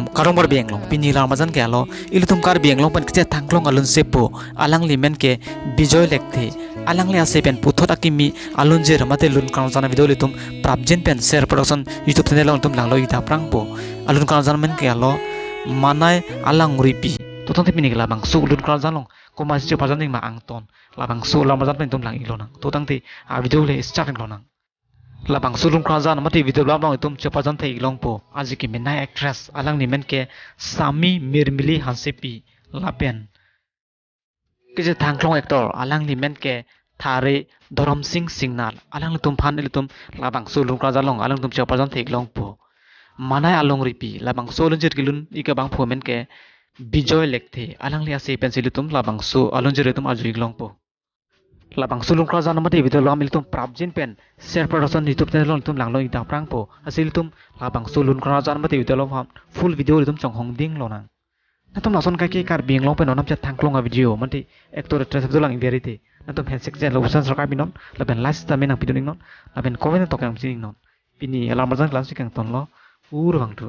karong bar beng long pini la mazan ke alo ilutum kar beng long pan ke tangklong alun sepo alang limen ke bijoy lekte alang le ase pen puthot akimi alun je ramate lun karong jana video litum prabjen pen share production youtube channel long tum langlo ita prang po alun karong jana men ke alo manai alang ripi tutong te pini labang su lun karong jana long ko ma se pajan ning ma angton labang su la mazan pen tum lang ilonang tutang te a video le start lonang labang sulung krajan mati video labang itum cepajan thai ilong po aji ki menai actress alang ni men ke sami mirmili hansepi lapen ke je thangklong actor alang ni men ke thare dorom singh singnal alang lutum phan ilutum labang sulung krajan long alang tum cepajan thai ilong po manai along ripi labang solun jir kilun ika bang pho men ke bijoy lekthe alang lia se pensilutum labang su alun jir itum aju ilong po labang sulung krajan mati video lam iltum prabjin pen share production youtube channel long tum langlo ita prang po asil tum labang sulung krajan mati video lam full video iltum chong hong ding lonang natum nason kai ke kar bing long pen onam chat thangklong a video mati actor actress video lang verite natum handshake chen lo usan sarka binon laben last ta menang piduning non laben comment tok yang sining non pini alam mazan class kang ton lo ur bang tu